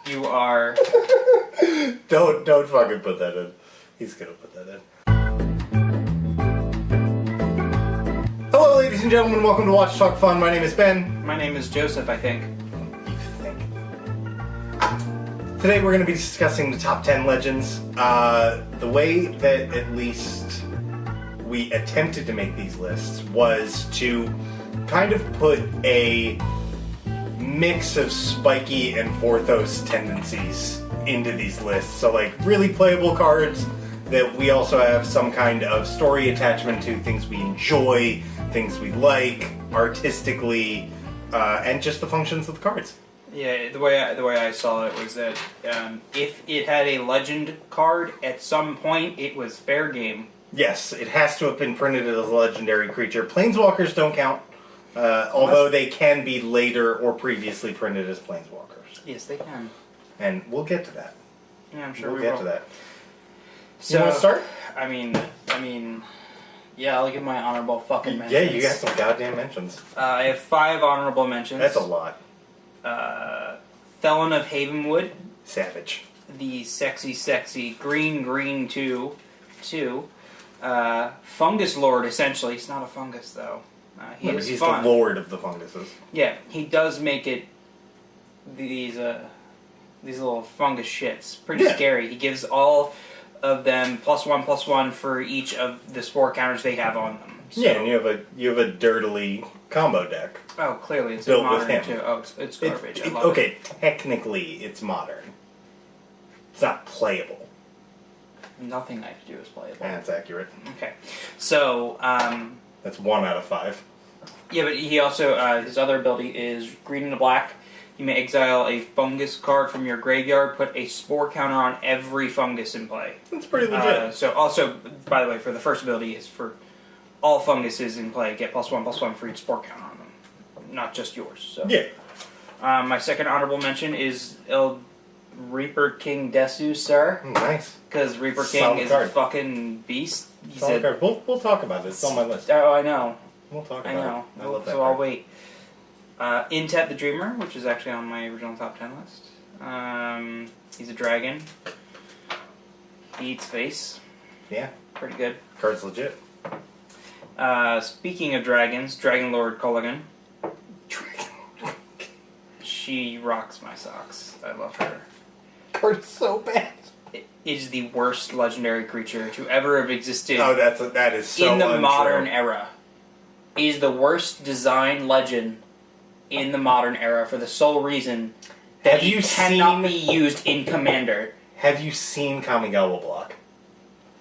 You are... Don't fucking put that in. He's gonna put that in. Hello, ladies and gentlemen. Welcome to Watch Talk Fun. My name is Ben. My name is Joseph, I think. You think? Today we're going to be discussing the top 10 legends. The way that at least we attempted to make these lists was to kind of put a mix of spiky and Vorthos tendencies into these lists. So like really playable cards that we also have some kind of story attachment to, things we enjoy, things we like artistically, and just the functions of the cards. Yeah, the way I saw it was that if it had a legend card at some point, it was fair game. Yes, it has to have been printed as a legendary creature. Planeswalkers don't count, although they can be later or previously printed as planeswalkers. Yes, they can. And we'll get to that. Yeah, I'm sure we'll we get will. to that. So, you want to start? I mean, yeah, I'll give my honorable fucking mentions. Yeah, you got some goddamn mentions. I have 5 honorable mentions. That's a lot. Felon of Havenwood. Savage. The sexy green 2. Fungus Lord, essentially. He's not a fungus, though. He's fun. the lord of the funguses. Yeah, he does make it these little fungus shits. Pretty scary. He gives all of them +1/+1 for each of the spore counters they have on them. So, yeah, and you have a dirtily combo deck. Oh, clearly it's built modern with him. too. Oh, it's garbage. I love okay, technically it's modern. It's not playable. Nothing I can do is playable. That's accurate. Okay, so that's 1 out of 5. Yeah, but he also his other ability is green and a black. You may exile a fungus card from your graveyard, put a spore counter on every fungus in play. That's pretty legit. So also, by the way, for the first ability is for all funguses in play, get +1/+1 for each spore counter on them. Not just yours. So. Yeah. My second honorable mention is Reaper King Desu, sir. Nice. Because Reaper King Solid is card. a fucking beast. Solid card. We'll talk about it. It's on my list. Oh, I know. We'll talk about I know. it. I love that so card. I'll wait. Intet the Dreamer, which is actually on my original top 10 list. He's a dragon. He eats face. Yeah. Pretty good. Card's legit. Speaking of dragons, Dragon Lord Culligan. Dragon. She rocks my socks. I love her. Card's so bad. It is the worst legendary creature to ever have existed. Oh, that is so in the untrue. modern era. It is the worst design legend in the modern era for the sole reason that it cannot be used in Commander. Have you seen Kamigawa block?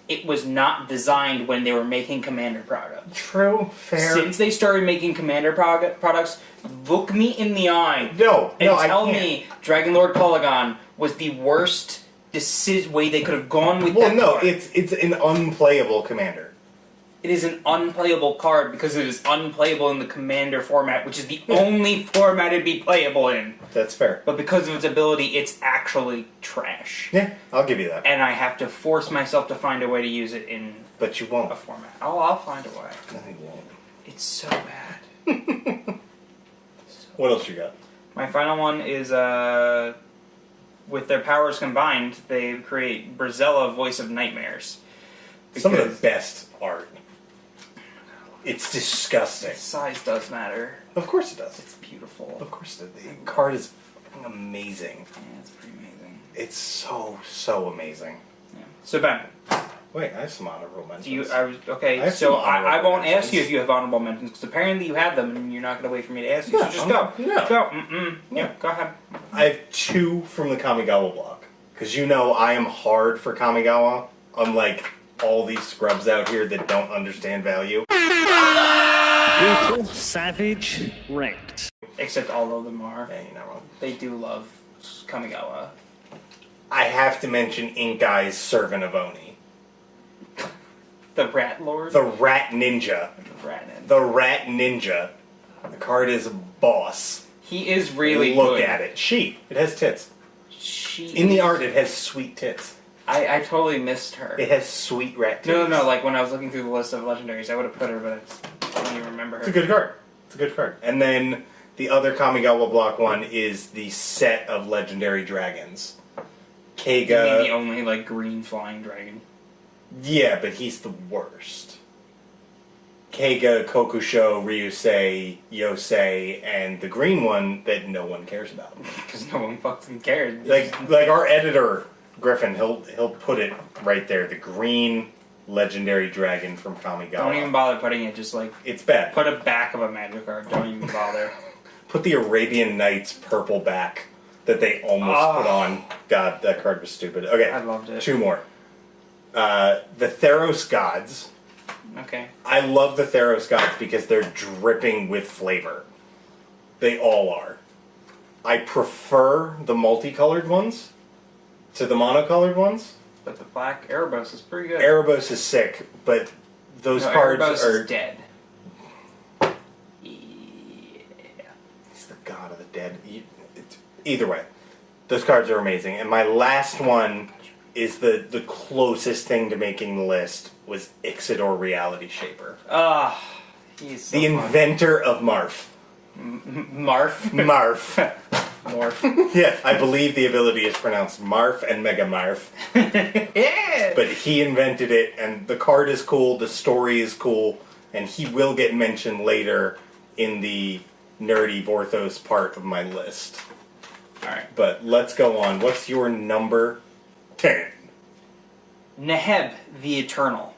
It was not designed when they were making Commander products. True, fair. Since they started making Commander products, look me in the eye and tell me Dragon Lord Polygon was the worst way they could have gone with that card. It's an unplayable commander. It is an unplayable card because it is unplayable in the Commander format, which is the only format it'd be playable in. That's fair. But because of its ability, it's actually trash. Yeah, I'll give you that. And I have to force myself to find a way to use it in But you won't. a format. Oh, I'll find a way. No, you won't. It's so bad. What else you got? My final one is, with their powers combined, they create Brazella, Voice of Nightmares. Some of the best art. It's disgusting. Size does matter. Of course it does. It's beautiful. Of course it does. The card is amazing. Yeah, it's pretty amazing. It's so amazing. Yeah. So, Ben. Wait, I have some honorable mentions. I won't ask you if you have honorable mentions, because apparently you have them, and you're not going to wait for me to ask you, so just go. No. Go. Yeah, go ahead. I have 2 from the Kamigawa block. Because you know I am hard for Kamigawa, unlike all these scrubs out here that don't understand value. Brutal, savage, ranked. Except all of them are. Yeah, you're not wrong. They do love Kamigawa. I have to mention Ink Eye's Servant of Oni. The Rat Lord? The Rat Ninja. The Rat Ninja. The card is boss. He is really Look good. at it. It has tits. In the art, it has sweet tits. I totally missed her. It has sweet rat tits. No, like when I was looking through the list of legendaries, I would have put her, but I don't even remember her. It's a good card. And then The other Kamigawa Block one is the set of legendary dragons. Keiga. You mean the only, like, green flying dragon? Yeah, but he's the worst. Keiga, Kokusho, Ryusei, Yosei, and the green one that no one cares about. Because no one fucking cares. Like our editor, Griffin, he'll put it right there. The green legendary dragon from Kamigawa. Don't even bother putting it, just like... It's bad. Put a back of a magic card. Don't even bother. Put the Arabian Nights purple back that they almost put on. God, that card was stupid. Okay. I loved it. 2 more. The Theros Gods. Okay. I love the Theros Gods because they're dripping with flavor. They all are. I prefer the multicolored ones to the monocolored ones. But the black Erebos is pretty good. Erebos is sick, but those cards Erebos are... is dead. He's the god of the dead. Either way, those cards are amazing. And my last one is the closest thing to making the list was Ixidor Reality Shaper. He's so the fun. inventor of Marf. Marf? Marf. Morph. Yeah, I believe the ability is pronounced Marf and Mega Marf. Yeah! But he invented it, and the card is cool, the story is cool, and he will get mentioned later in the nerdy Vorthos part of my list. Alright. But let's go on. What's your number 10? Neheb the Eternal.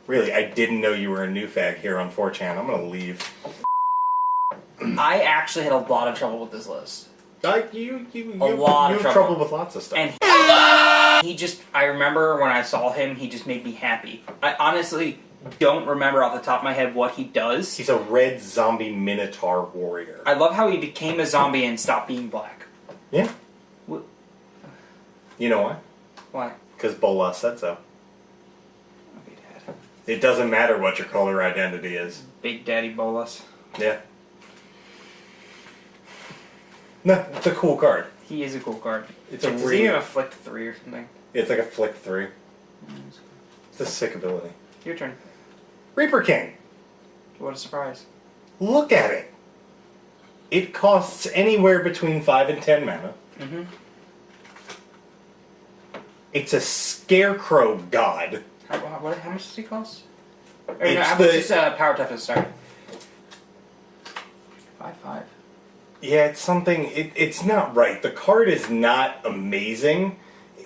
Really, I didn't know you were a new fag here on 4chan. I'm gonna leave. I actually had a lot of trouble with this list. You lot of have trouble with lots of stuff. And he just, I remember when I saw him, he just made me happy. I honestly don't remember off the top of my head what he does. He's a red zombie minotaur warrior. I love how he became a zombie and stopped being black. Yeah. What? You know why? Why? Because Bola said so. Okay, Dad. It doesn't matter what your color identity is. Big Daddy Bolas. Yeah. No, it's a cool card. He is a cool card. It's a Does really... he have a flick 3 or something? It's like a flick 3. It's a sick ability. Your turn. Reaper King. What a surprise. Look at it. It costs anywhere between 5 and 10 mana. Mm-hmm. It's a scarecrow god. How much does he cost? Or no, It's how much is power toughness? Sorry. 5/5. Yeah, it's something... It's not right. The card is not amazing.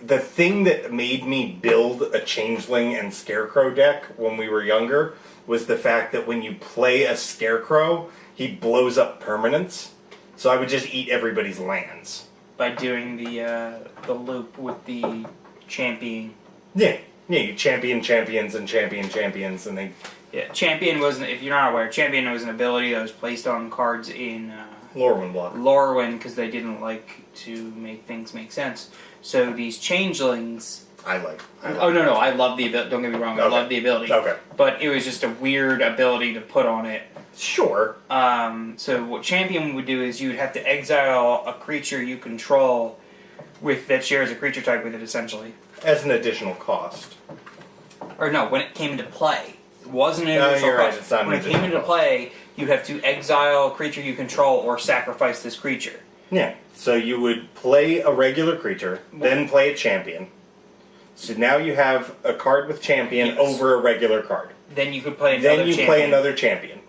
The thing that made me build a Changeling and Scarecrow deck when we were younger was the fact that when you play a Scarecrow, he blows up permanents. So I would just eat everybody's lands. By doing the loop with the champion. Yeah. Yeah, you champion champions and champion champions, and they... Yeah, champion was, if you're not aware, champion was an ability that was placed on cards in Lorwyn block. Lorwyn because they didn't like to make things make sense. So these changelings... I like. Oh, no, I love the ability. Don't get me wrong, I love the ability. Okay. But it was just a weird ability to put on it. Sure. So what champion would do is you would have to exile a creature you control that shares a creature type with it, essentially. As an additional cost. Or no, when it came into play. It wasn't an No, additional you're right, cost. it's not an When it came additional into cost. play, you'd have to exile a creature you control or sacrifice this creature. Yeah. So you would play a regular creature, then play a champion. So now you have a card with champion Yes. over a regular card. Then you could play another Then you champion, play another champion.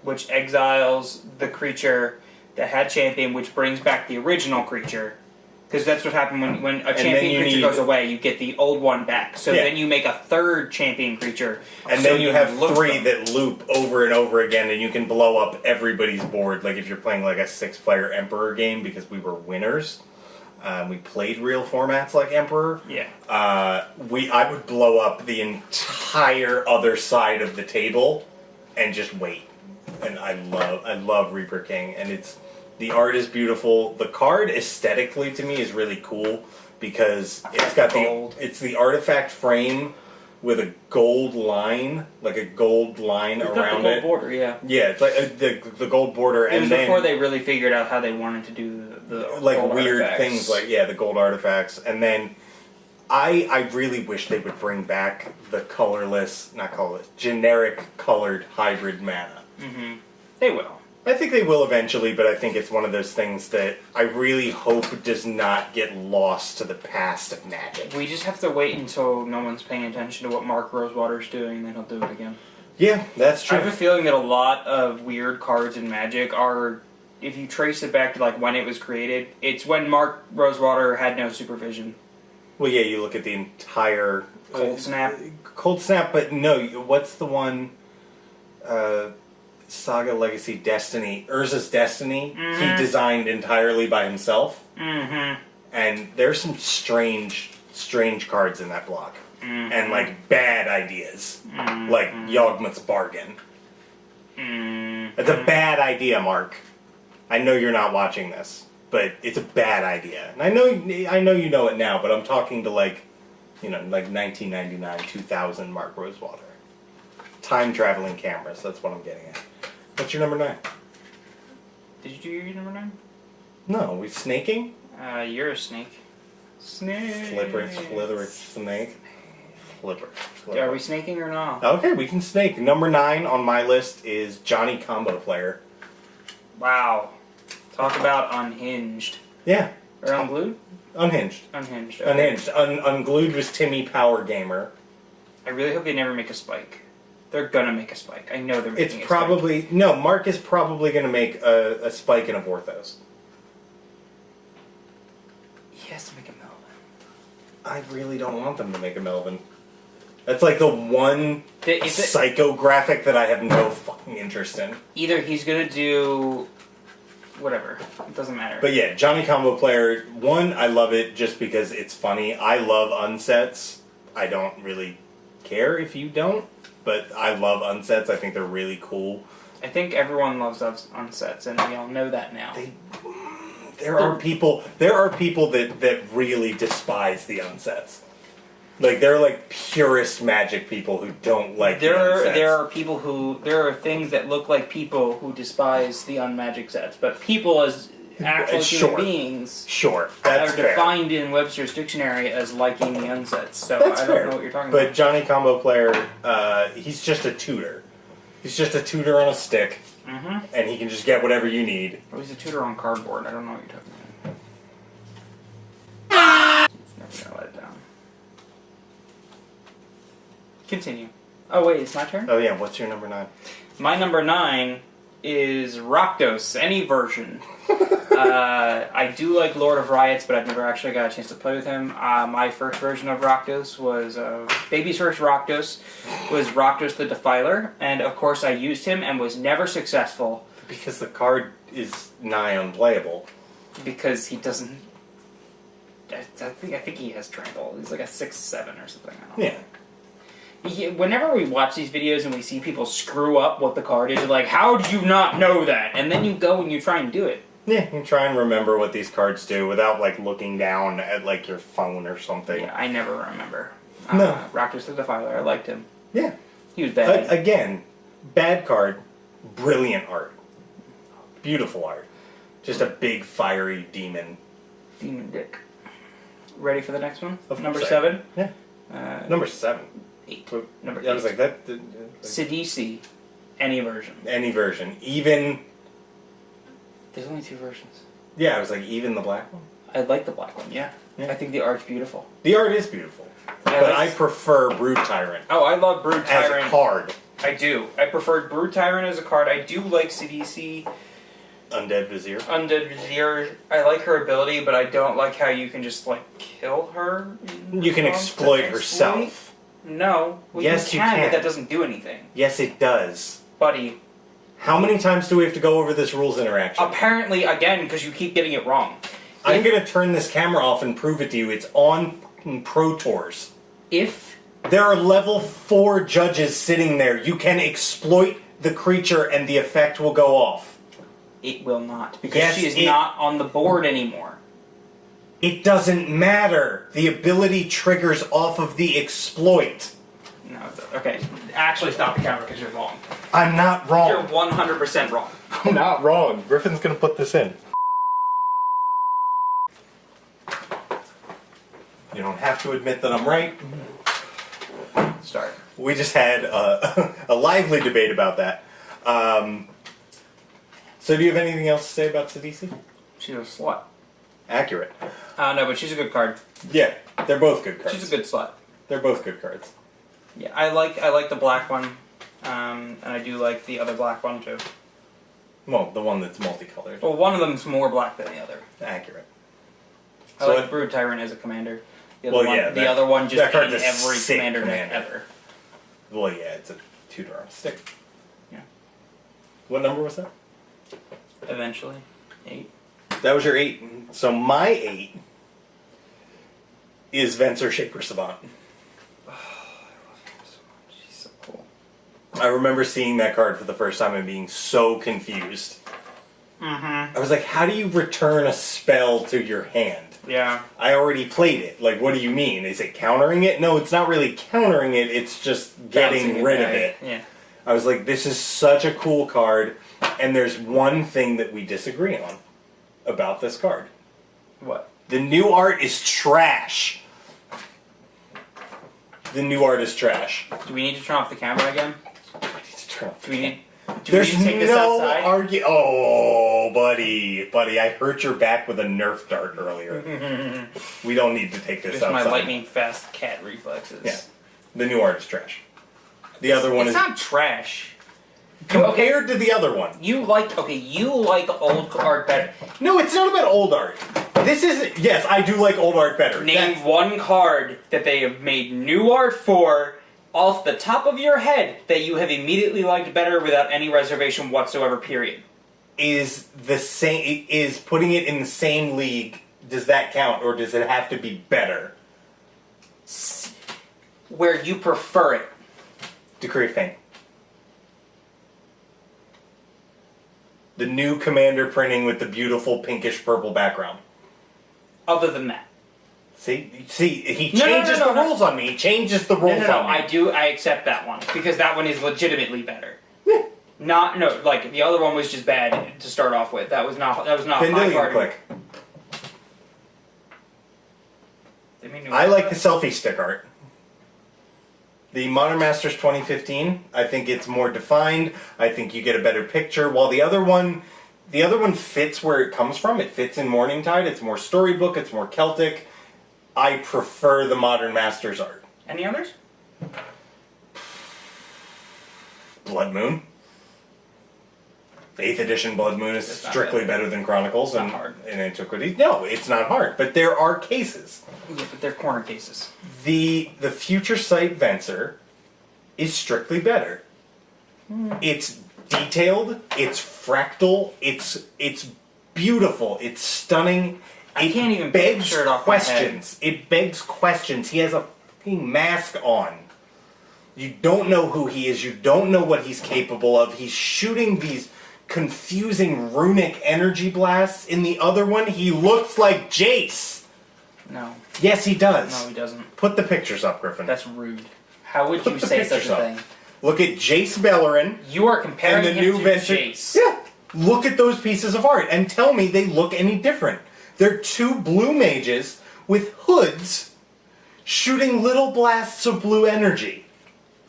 which exiles the creature that had champion, which brings back the original creature. Because that's what happened when a then champion you creature need- goes away, you get the old one back. So Yeah. then you make a third champion creature. And so then you have loop 3 them. that loop over and over again, and you can blow up everybody's board. Like if you're playing like a 6-player Emperor game, because we were winners. We played real formats like Emperor. Yeah. I would blow up the entire other side of the table and just wait. And I love Reaper King, and the art is beautiful. The card aesthetically to me is really cool because it's got Gold. it's the artifact frame with a gold line, like a gold line It's got around the gold it. border, yeah. Yeah, it's like the gold border, It and was then before they really figured out how they wanted to do the like gold weird artifacts. things, like the gold artifacts, and then I really wish they would bring back the not colorless, generic colored hybrid mana. They will. I think they will eventually, but I think it's one of those things that I really hope does not get lost to the past of Magic. We just have to wait until no one's paying attention to what Mark Rosewater's doing, and then he'll do it again. Yeah, that's true. I have a feeling that a lot of weird cards in Magic are, if you trace it back to like when it was created, it's when Mark Rosewater had no supervision. Well, yeah, you look at the entire... Cold Snap. Cold Snap, but no, what's the one... Saga Legacy Destiny, Urza's Destiny, he designed entirely by himself. Mm-hmm. And there's some strange cards in that block. Mm-hmm. And, like, bad ideas. Mm-hmm. Like Yawgmoth's Bargain. Mm-hmm. It's a bad idea, Mark. I know you're not watching this, but it's a bad idea. And I know you know it now, but I'm talking to, like, like 1999, 2000 Mark Rosewater. Time-traveling cameras, that's what I'm getting at. What's your number 9? Did you do your number 9? No, we snaking? You're a snake. Snake. Slippery snake. Flipper. Are we snaking or not? Okay, we can snake. Number 9 on my list is Johnny Combo Player. Wow. Talk about unhinged. Yeah. Or unglued? Unhinged. Unhinged. Okay. Unhinged. Unglued was Timmy Power Gamer. I really hope they never make a spike. They're gonna make a spike. I know they're making It's probably... spike. No, Mark is probably going to make a spike in a Vorthos. He has to make a Melvin. I really don't want them to make a Melvin. That's like the one Is psychographic that I have no fucking interest in. Either he's gonna do... whatever. It doesn't matter. But yeah, Johnny Combo Player, 1, I love it just because it's funny. I love unsets. I don't really care if you don't. But I love unsets. I think they're really cool. I think everyone loves unsets, and we all know that now. There are people that really despise the unsets. Like, they're like purist Magic people who don't like the unsets. There are things that look like people who despise the unmagic sets, but people as actual human beings are defined in Webster's dictionary as liking the unsets. So that's I don't fair. know what you're talking about. But Johnny Combo Player, he's just a tutor. He's just a tutor on a stick, and he can just get whatever you need. Oh, he's a tutor on cardboard. I don't know what you're talking about. It's never gonna let it down. Continue. Oh wait, it's my turn? Oh yeah, what's your number 9? My number 9 is Rakdos, any version. I do like Lord of Riots, but I've never actually got a chance to play with him. My first version of Rakdos was... Baby's first Rakdos was Rakdos the Defiler, and of course I used him and was never successful. Because the card is nigh unplayable. Because he doesn't... I think he has Trample. He's like a 6/7 or something. I don't know. Yeah. Whenever we watch these videos and we see people screw up what the card is, you're like, how do you not know that? And then you go and you try and do it. Yeah, you try and remember what these cards do without, like, looking down at, like, your phone or something. Yeah, I never remember. No. Rakdos the Defiler, I liked him. Yeah. He was bad. Again, bad card, brilliant art. Beautiful art. Just a big, fiery demon. Demon dick. Ready for the next one? Number 7? Yeah. Number 7. 8. Number 8. I was like, that... Sidisi. Any version. Any version. Even... There's only 2 versions. Yeah, I was like, even the black one? I like the black one, yeah. I think the art's beautiful. The art is beautiful. Yeah, but I prefer Brood Tyrant. Oh, I love Brood Tyrant. As a card. I do. I preferred Brood Tyrant as a card. I do like Sidisi. Undead Vizier. Undead Vizier. I like her ability, but I don't like how you can just, like, kill her. You can exploit herself. No. Well, yes, you can, but that doesn't do anything. Yes, it does. Buddy. How many times do we have to go over this rules interaction? Apparently, again, because you keep getting it wrong. I'm going to turn this camera off and prove it to you. It's on fucking Pro Tours. If... There are level 4 judges sitting there. You can exploit the creature and the effect will go off. It will not. Because she is not on the board anymore. It doesn't matter. The ability triggers off of the exploit. No, okay. Actually stop the camera because you're wrong. I'm not wrong. You're 100% wrong. I'm not wrong. Griffin's going to put this in. You don't have to admit that I'm right. Start. We just had a lively debate about that. So do you have anything else to say about Sidisi? She's a slut. Accurate. No, but she's a good card. Yeah, they're both good cards. She's a good slut. They're both good cards. Yeah, I like the black one, and I do like the other black one too. Well, the one that's multicolored. Well, one of them's more black than the other. Accurate. I like Brood Tyrant as a commander. The other Well, one, yeah, the other one just that in card's a every sick commander deck commander. ever. Well, yeah, it's a tutor on a stick. Yeah. What number was that? Eventually, 8. That was your 8. So my 8 is Venser Shaper Savant. Oh, I love him so much. He's so cool. I remember seeing that card for the first time and being so confused. Mm-hmm. I was like, how do you return a spell to your hand? Yeah. I already played it. Like, what do you mean? Is it countering it? No, it's not really countering it. It's just getting rid of it. Yeah. I was like, this is such a cool card. And there's one thing that we disagree on about this card. What? The new art is trash. The new art is trash. Do we need to turn off the camera again? I need to turn off. Do we need to There's take this no outside? argue. Oh, buddy, I hurt your back with a Nerf dart earlier. We don't need to take this Just outside. my lightning fast cat reflexes. Yeah, the new art is trash. The other one It's is not trash. compared to the other one. You like old art better. No, it's not about old art. This is yes, I do like old art better. Name one card that they have made new art for off the top of your head that you have immediately liked better without any reservation whatsoever, period. Is the same is putting it in the same league. Does that count, or does it have to be better? Where you prefer it. Decree of Fame. The new Commander printing with the beautiful pinkish purple background. Other than that. See, he No, changes no, the rules on me. He changes the rules No, on me. I accept that one. Because that one is legitimately better. Yeah. Like, the other one was just bad to start off with. That was not my Vendilion card. click. They made new I art like for the it? selfie stick art. The Modern Masters 2015, I think it's more defined. I think you get a better picture. While the other one fits where it comes from. It fits in Morningtide. It's more storybook. It's more Celtic. I prefer the Modern Masters art. Any others? Blood Moon. 8th edition Blood Moon is It's not strictly bad. better than Chronicles It's and, not hard. and Antiquities. No, it's not hard, but there are cases. Yeah, but they're corner cases. The Future Sight Venser is strictly better. It's detailed, it's fractal, it's beautiful, it's stunning. I It can't even begs picture it off my head. questions. It begs questions. He has a fucking mask on. You don't know who he is. You don't know what he's capable of. He's shooting these confusing runic energy blasts. In the other one, he looks like Jace. No. Yes, he does. No, he doesn't. Put the pictures up, Griffin. That's rude. How would Put you the say such pictures a up. thing? Look at Jace Bellerin You are comparing and the him new to Venture. Jace. Yeah. Look at those pieces of art and tell me they look any different. They're two blue mages with hoods shooting little blasts of blue energy.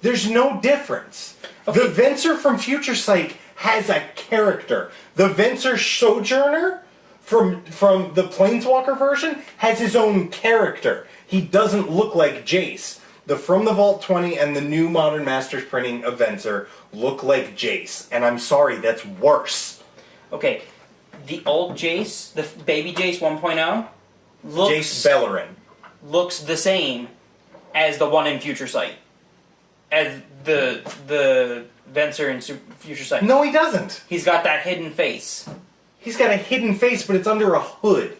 There's no difference. Okay. The Venser from Future Sight has a character. The Venser Sojourner from the Planeswalker version has his own character. He doesn't look like Jace. The From the Vault 20 and the new Modern Masters printing of Venser look like Jace. And I'm sorry, that's worse. Okay, the old Jace, the baby Jace 1.0, Jace Bellerin. looks the same as the one in Future Sight. As the Venser in Future Sight. No, he doesn't. He's got that hidden face. He's got a hidden face, but it's under a hood.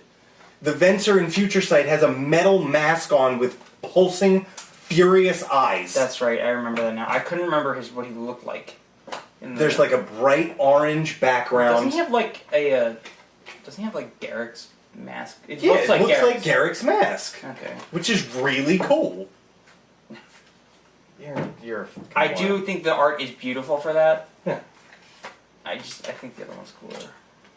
The Venser in Future Sight has a metal mask on with pulsing, furious eyes. That's right, I remember that now. I couldn't remember what he looked like. There's like a bright orange background. Doesn't he have like a? Doesn't he have like Garrick's mask? It Yeah, looks it like looks Garrick's. like Garrick's mask, Okay. which is really cool. You're. I do think the art is beautiful for that. Yeah. I think the other one's cooler.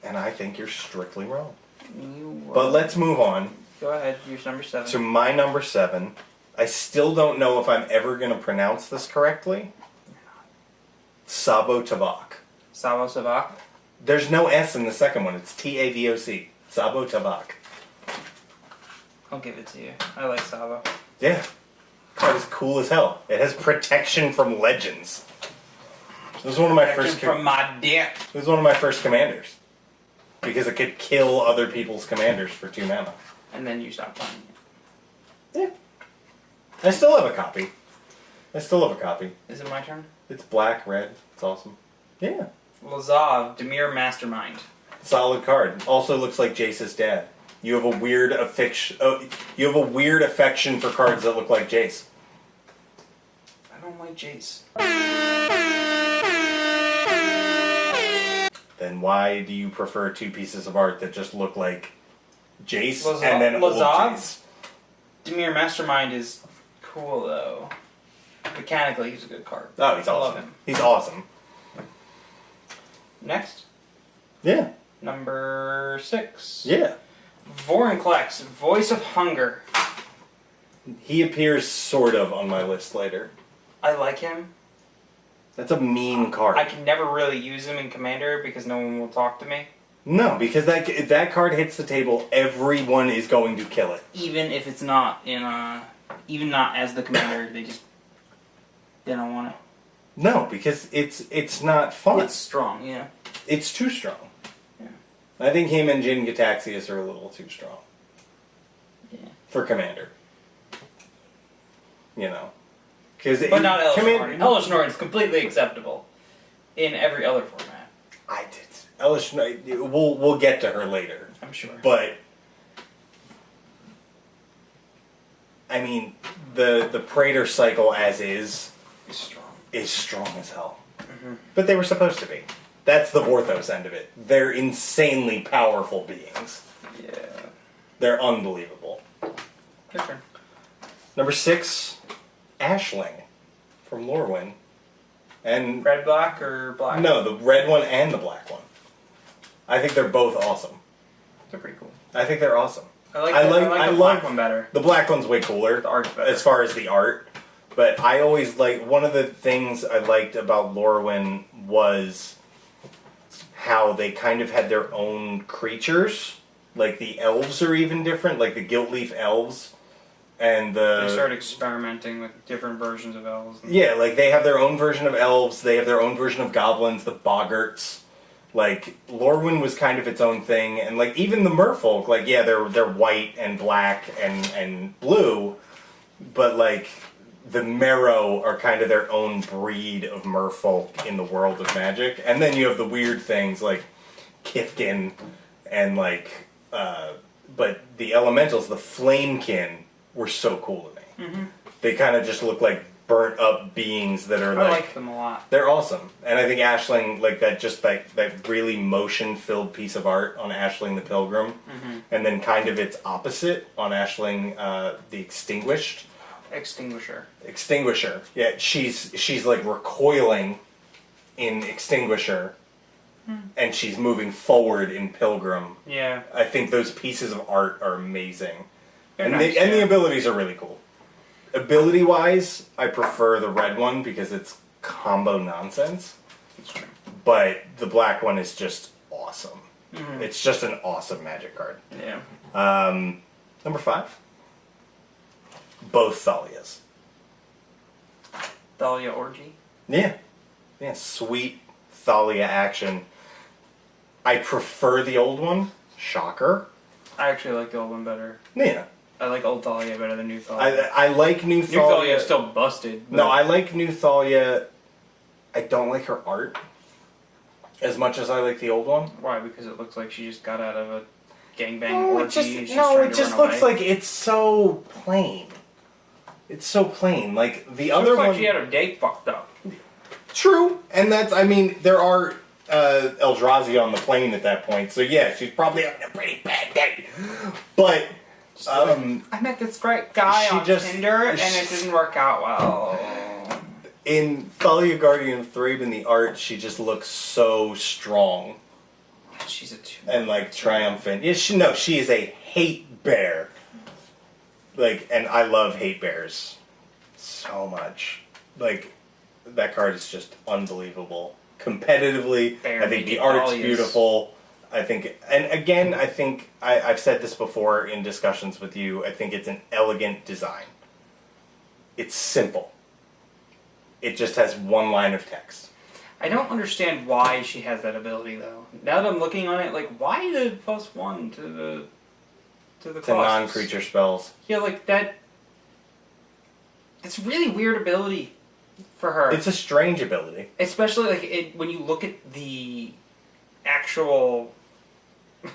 And I think you're strictly wrong. You, But let's move on go ahead. You're number 7. to my number 7. I still don't know if I'm ever going to pronounce this correctly. Sabo Tabak. Sabo Savak. There's no S in the second one. It's Tavoc. Sabo Tabak. I'll give it to you. I like Sabo. Yeah. Card is cool as hell. It has protection from legends. This was one of my first. From my dick. It was one of my first commanders. Because it could kill other people's commanders for 2 mana. And then you stop playing it. Yeah. I still have a copy. Is it my turn? It's black, red. It's awesome. Yeah. Lazav, Demir Mastermind. Solid card. Also looks like Jace's dad. You have a weird affection. You have a weird affection for cards that look like Jace. I don't like Jace. Then why do you prefer 2 pieces of art that just look like Jace Lazav, and then old Jace? Demir Mastermind is cool though. Mechanically, he's a good card. Oh, he's I awesome. love him. He's awesome. Next, Yeah. number 6. Yeah. Vorinclex, Voice of Hunger. He appears sort of on my list later. I like him. That's a mean card. I can never really use him in Commander because no one will talk to me. No, because if that card hits the table, everyone is going to kill it. Even if it's not in even not as the Commander, they don't want it. No, because it's not fun. It's strong, yeah. It's too strong. Yeah. I think him and Jin Gataxias are a little too strong. Yeah. For Commander. You know. But not Elish Norton. Elish Norton's completely acceptable in every other format. I did. Elish, we'll get to her later. I'm sure. But I mean, the Praetor cycle as is strong as hell. Mm-hmm. But they were supposed to be. That's the Vorthos end of it. They're insanely powerful beings. Yeah. They're unbelievable. Your turn. Number 6, Ashling from Lorwyn. And Red, black, or black? no, the red one and the black one. I think they're both awesome. They're pretty cool. I think they're awesome. I like the black one better. The black one's way cooler. The art's better. As far as the art. But I always one of the things I liked about Lorwyn was how they kind of had their own creatures. Like the elves are even different, like the Guiltleaf elves. And they started experimenting with different versions of elves. Yeah, like they have their own version of elves, they have their own version of goblins, the boggarts. Like Lorwyn was kind of its own thing, and like even the merfolk, like yeah, they're white and black and blue, but like the Marrow are kind of their own breed of merfolk in the world of Magic. And then you have the weird things like Kithkin and like but the elementals, the Flamekin, were so cool to me. Mm-hmm. They kind of just look like burnt up beings that are I like them a lot. They're awesome. And I think Ashling, like that really motion filled piece of art on Ashling the Pilgrim, mm-hmm. and then kind of its opposite on Ashling the Extinguished. Extinguisher. Yeah, she's like recoiling in Extinguisher, and she's moving forward in Pilgrim. Yeah. I think those pieces of art are amazing. They're and nice, the abilities are really cool. Ability-wise, I prefer the red one because it's combo nonsense. That's true. But the black one is just awesome. Mm-hmm. It's just an awesome Magic card. Yeah. Number 5. Both Thalias. Thalia Orgy? Yeah. Yeah, sweet Thalia action. I prefer the old one. Shocker. I actually like the old one better. Yeah. I like old Thalia better than new Thalia. I like new Thalia. New Thalia is still busted. No, I like new Thalia. I don't like her art as much as I like the old one. Why? Because it looks like she just got out of a gangbang orgy. It just looks like it's so plain. It's so plain. Like the other looks one. Like she had her date fucked up. True, and that's. I mean, there are Eldrazi on the plane at that point, so yeah, she's probably having a pretty bad day. But I met this great guy on Tinder, and it didn't work out well. In Thalia Guardian of Thraben in the art, she just looks so strong. She's a 2. And like triumphant. Yeah, she is a hate bear. Like, and I love hate bears so much. Like, that card is just unbelievable. competitively. Bare I think the naked art's dahlias. beautiful. I think, and again, I think I've said this before in discussions with you. I think it's an elegant design. It's simple. It just has one line of text. I don't understand why she has that ability though. Now that I'm looking on it, like why the +1 to the To costs? non-creature spells. Yeah, like that. It's a really weird ability for her. It's a strange ability. Especially like when you look at the actual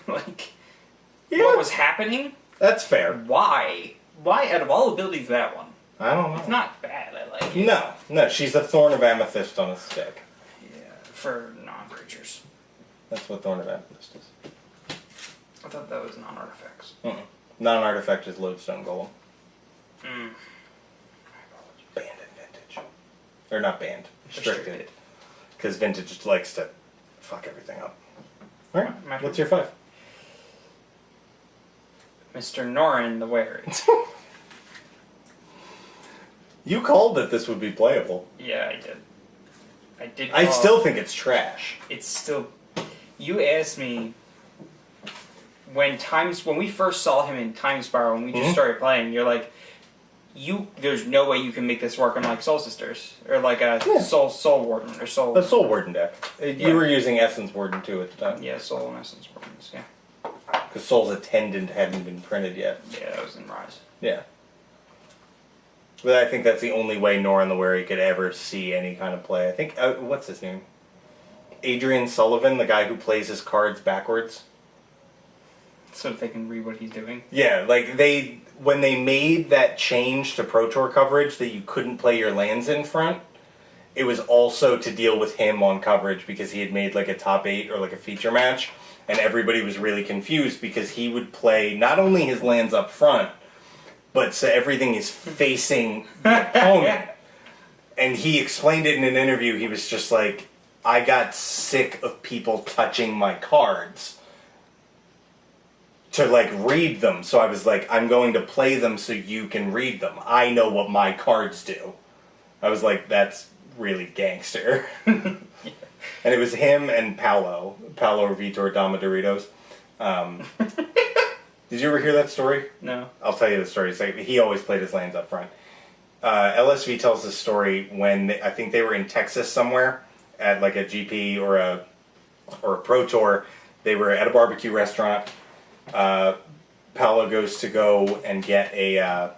like what was happening. That's fair. Why? Why out of all abilities that one? I don't know. It's not bad. I like it. No, she's a Thorn of Amethyst on a stick. Yeah, for non-creatures. That's what Thorn of Amethyst is. I thought that was non-artifacts. Non-artifact is Lodestone Golem. Mm. Banned in Vintage. Or not banned. Restricted. Restricted. Because Vintage just likes to fuck everything up. Alright, My what's your 5? Mr. Norin the Wary. You called that this would be playable. Yeah, I did. I did. I still think it's trash. It's still. You asked me when we first saw him in Time Spiral when we just started playing. You're like, there's no way you can make this work on like Soul Sisters or like a Soul Warden or Soul. A Soul Warden deck. You were using Essence Warden too at the time. Yeah, Soul and Essence Wardens. Yeah. Because Soul's Attendant hadn't been printed yet. Yeah, that was in Rise. Yeah. But I think that's the only way Norin the Wary could ever see any kind of play. I think, what's his name? Adrian Sullivan, the guy who plays his cards backwards. So they can read what he's doing. Yeah, like when they made that change to Pro Tour coverage that you couldn't play your lands in front, it was also to deal with him on coverage because he had made like a top 8 or like a feature match, and everybody was really confused because he would play not only his lands up front, but so everything is facing the opponent. And he explained it in an interview. He was just like, I got sick of people touching my cards to like read them. So I was like, I'm going to play them so you can read them. I know what my cards do. I was like, that's really gangster. And it was him and Paolo Vitor Dama Doritos. Did you ever hear that story? No. I'll tell you the story. It's like, he always played his lands up front. LSV tells this story when I think they were in Texas somewhere at like a GP or a Pro Tour. They were at a barbecue restaurant. Paolo goes to go and get a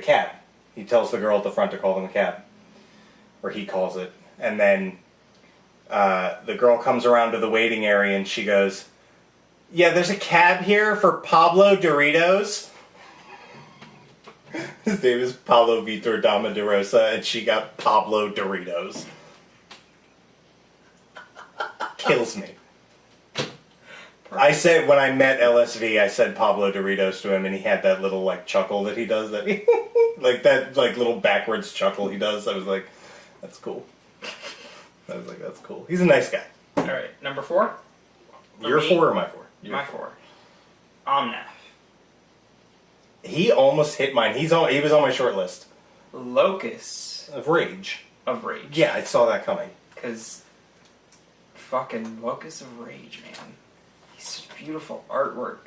cab. He tells the girl at the front to call them a cab, or he calls it, and then the girl comes around to the waiting area and she goes, "Yeah, there's a cab here for Pablo Doritos." His name is Pablo Vitor Dama de Rosa, and she got Pablo Doritos. Kills me. I said, when I met LSV, I said Pablo Doritos to him, and he had that little, like, chuckle that he does, that like, that, like, little backwards chuckle he does. I was like, that's cool. I was like, that's cool. He's a nice guy. Alright, number 4? Your 4 or my 4? My 4. Omnath. He almost hit mine. He was on my short list. Locus Of Rage. of Rage. Yeah, I saw that coming. Because fucking Locus of Rage, man. He's such beautiful artwork.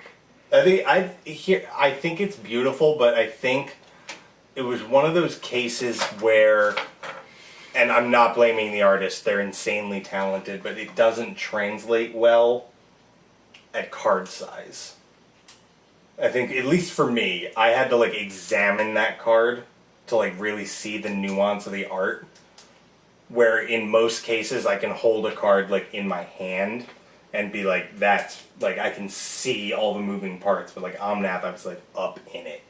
I think it's beautiful, but I think it was one of those cases where, and I'm not blaming the artist, they're insanely talented, but it doesn't translate well at card size. I think, at least for me, I had to like examine that card to like really see the nuance of the art. Where in most cases I can hold a card like in my hand and be like, that's like, I can see all the moving parts, but like Omnath, I was like up in it.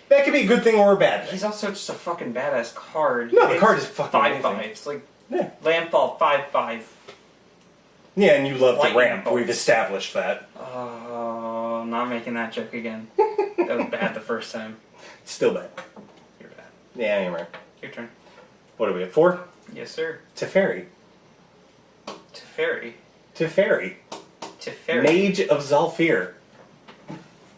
That could be a good thing or a bad thing. He's also just a fucking badass card. No, the card is fucking 5/5. amazing. It's like Yeah. landfall 5/5. Yeah, and you love the Lightning ramp. bolts. We've established that. Oh, I'm not making that joke again. That was bad the first time. It's still bad. You're bad. Yeah, you're right. Your turn. What are we at? 4? Yes, sir. Teferi. Teferi. Teferi. Teferi. Mage of Zalfir.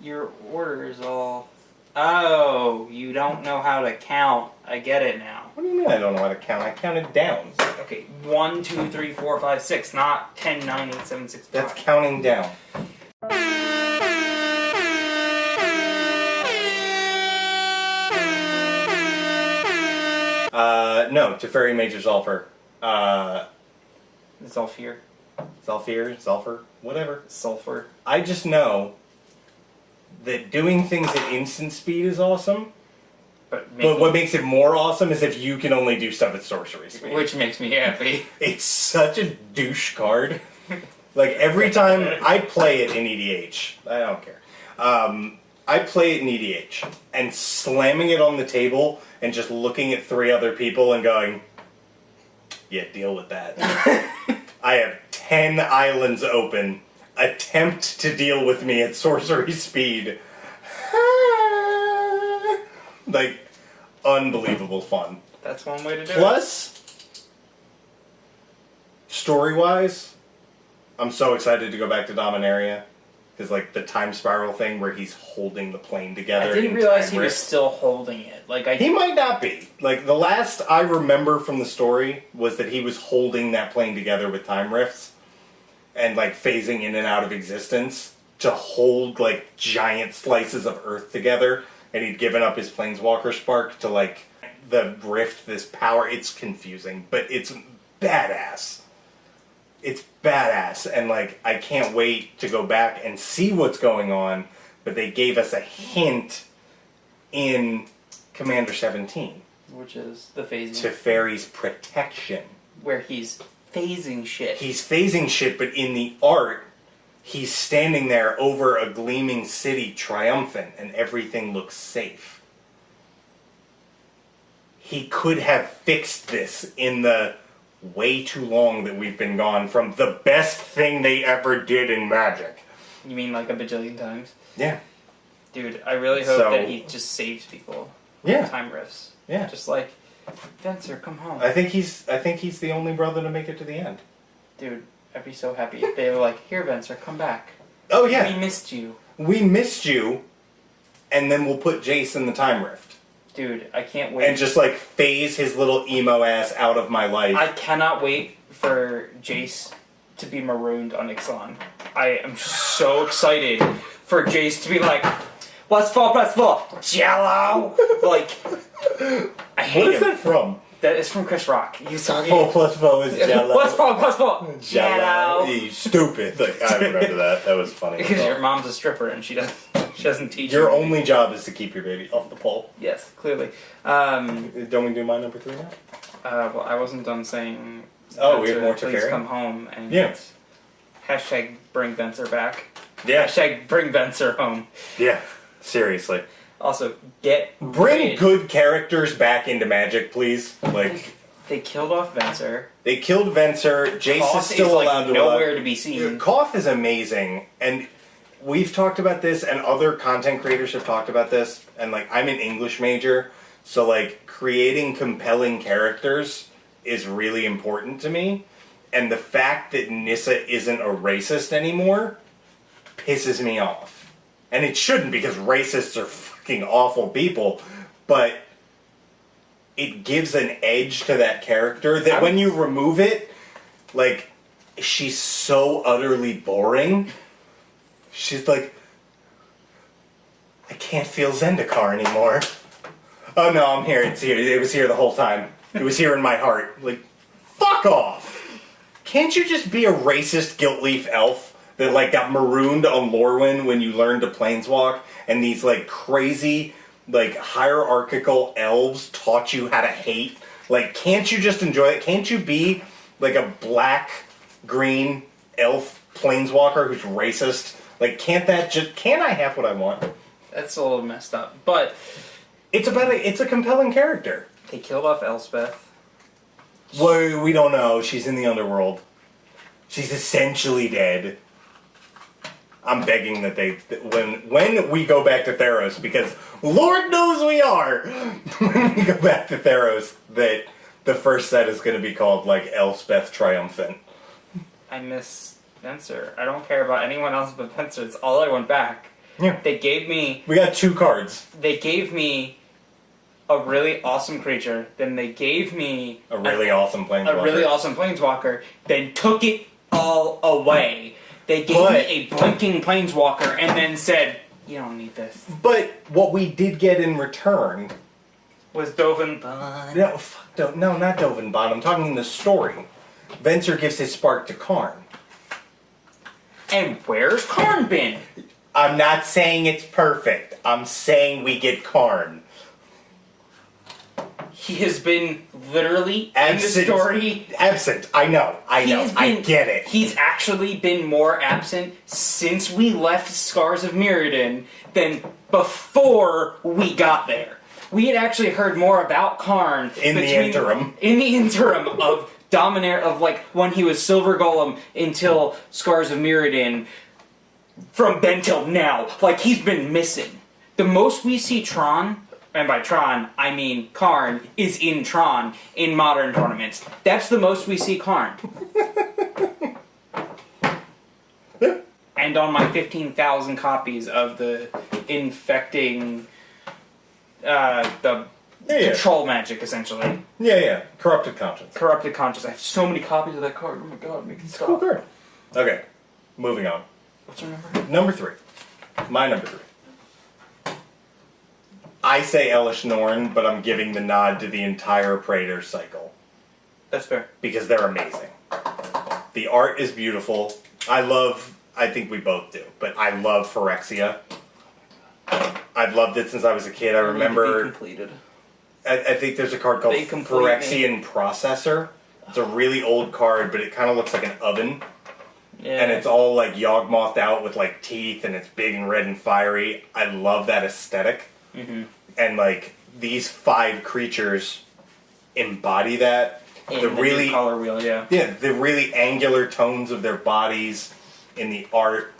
Your order is all... Oh, you don't know how to count. I get it now. What do you mean I don't know how to count? I counted down. Okay, 1, 2, 3, 4, 5, 6, not 10, 9, 8, 7, 6, 5. That's counting down. No, Teferi Major Zolfer. Zolfir. Zolfer, whatever. Sulfur. I just know that doing things at instant speed is awesome, but what makes it more awesome is if you can only do stuff at sorcery speed. Which makes me happy. It's such a douche card. Like, every time I play it in EDH, I don't care. I play it in EDH, and slamming it on the table and just looking at 3 other people and going, yeah, deal with that. I have 10 islands open. Attempt to deal with me at sorcery speed. Like, unbelievable fun. That's one way to do it. Plus, story-wise, I'm so excited to go back to Dominaria. Because, like, the time spiral thing where he's holding the plane together. I didn't realize he was still holding it. He might not be. Like, the last I remember from the story was that he was holding that plane together with time rifts. And, like, phasing in and out of existence to hold, like, giant slices of Earth together. And he'd given up his Planeswalker Spark to, like, the rift, this power. It's confusing, but it's badass. It's badass, and, like, I can't wait to go back and see what's going on, but they gave us a hint in Commander 17. Which is the phasing. Teferi's protection. Where he's phasing shit. He's phasing shit, but in the art, he's standing there over a gleaming city triumphant, and everything looks safe. He could have fixed this in the way too long that we've been gone from the best thing they ever did in Magic. You mean like a bajillion times? Yeah. Dude, I really hope that he just saves people. Yeah. Time rifts. Yeah. Just like, Venser, come home. I think he's the only brother to make it to the end. Dude, I'd be so happy if they were like, here, Venser, come back. Oh, yeah. We missed you. We missed you, and then we'll put Jace in the Time Rift. Dude, I can't wait. And just, like, phase his little emo ass out of my life. I cannot wait for Jace to be marooned on Ixalan. I am so excited for Jace to be like, +4/+4, Jello! Like, I hate him. What is that from? That is from Chris Rock. He's talking. 4/4 is Jello. +4/+4, Jello! You stupid. Like, I remember that. That was funny. Because your mom's a stripper and she doesn't teach Your you. only job is to keep your baby off the pole. Yes, clearly. Don't we do my number 3 now? Well, I wasn't done saying. Oh, we have more Please Teferi? come home and Yeah. hashtag bring Venser back. Yeah. Hashtag bring Venser home. Yeah. Seriously. Also, get Bring rid. good characters back into Magic, please. Like, They killed off Venser. they killed Venser. Jace Koth is still like allowed to nowhere to be seen. Koth is amazing, and we've talked about this, and other content creators have talked about this, and, like, I'm an English major, so, like, creating compelling characters is really important to me, and the fact that Nissa isn't a racist anymore pisses me off. And it shouldn't, because racists are fucking awful people, but it gives an edge to that character that when you remove it, like, she's so utterly boring. She's like, I can't feel Zendikar anymore. Oh no, I'm here. It's here. It was here the whole time. It was here in my heart. Like, fuck off! Can't you just be a racist Guiltleaf elf that, like, got marooned on Lorwyn when you learned to planeswalk, and these, like, crazy, like, hierarchical elves taught you how to hate? Like, can't you just enjoy it? Can't you be, like, a black-green elf planeswalker who's racist? Like, can't I have what I want? That's a little messed up. But It's a compelling character. they killed off Elspeth. Well, we don't know. She's in the underworld. She's essentially dead. I'm begging that when we go back to Theros, because Lord knows we are, when we go back to Theros, that the first set is going to be called, like, Elspeth Triumphant. I miss Venser. I don't care about anyone else but Venser. It's all I want back. Yeah. They gave me... We got 2 cards. They gave me a really awesome creature. Then they gave me A really awesome planeswalker. a really awesome planeswalker. Then took it all away. They gave me a blinking planeswalker and then said, "You don't need this." But what we did get in return Was Dovin? No, not Dovinbot. I'm talking the story. Venser gives his spark to Karn. And where's Karn been? I'm not saying it's perfect. I'm saying we get Karn. He has been literally Absent. in the story. Absent. I know. I get it. He's actually been more absent since we left Scars of Mirrodin than before we got there. We had actually heard more about Karn In the interim of Dominaire, of like when he was Silver Golem until Scars of Mirrodin, from then till now. Like, he's been missing. The most we see Tron, and by Tron I mean Karn, is in Tron in modern tournaments. That's the most we see Karn. And on my 15,000 copies of the infecting, the control magic, essentially. Yeah. Corrupted Conscience. Corrupted Conscience. I have so many copies of that card. Oh my god, make it stop. Cool card. Okay, moving on. What's your number? Number 3. My number 3. I say Elish Norn, but I'm giving the nod to the entire Praetor cycle. That's fair. Because they're amazing. The art is beautiful. I think we both do, but I love Phyrexia. I've loved it since I was a kid. I remember... completed. I think there's a card called Phyrexian Processor. It's a really old card, but it kind of looks like an oven. Yeah. And it's all like Yawgmothed out with like teeth, and it's big and red and fiery. I love that aesthetic. Mm-hmm. And like these 5 creatures embody that. In the really new color wheel, yeah. Yeah, the really angular tones of their bodies in the art,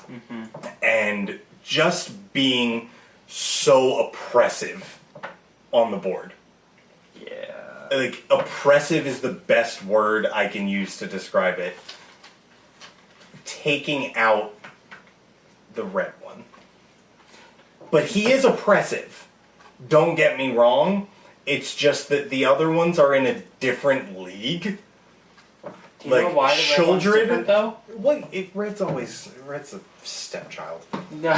and just being so oppressive on the board. Yeah. Like, oppressive is the best word I can use to describe it. Taking out the red one. But he is oppressive. Don't get me wrong. It's just that the other ones are in a different league. Do you know why the red one's different, though? What? Red's a stepchild. No,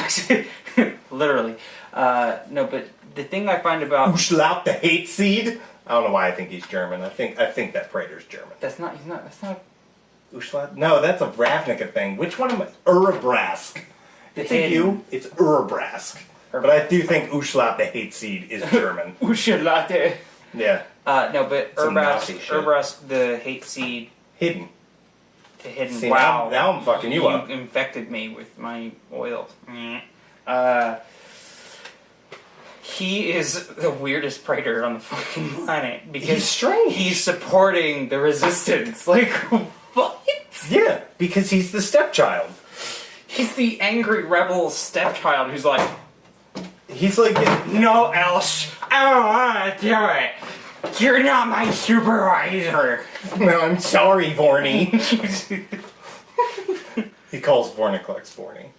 literally. No, but the thing I find about... Uschlaut the hate seed? I don't know why I think he's German. I think that Praetor's German. That's not... Uschlaut? No, that's a Ravnica thing. Which one am I? Urabrask. It's a U. It's Urabrask. But I do think Uschlaut the hate seed is German. Uschlaut. Yeah. No, but Urabrask the hate seed... Hidden. See, Wow. Now I'm fucking you up. You infected me with my oil. He is the weirdest Praetor on the fucking planet. Because he's strange. He's supporting the resistance. Like, what? Yeah, because he's the stepchild. He's the angry rebel stepchild who's like... He's like... No, Elsh. I don't want to do it. You're not my supervisor. No, I'm sorry, Vorny. He calls Vorniclex Vorny.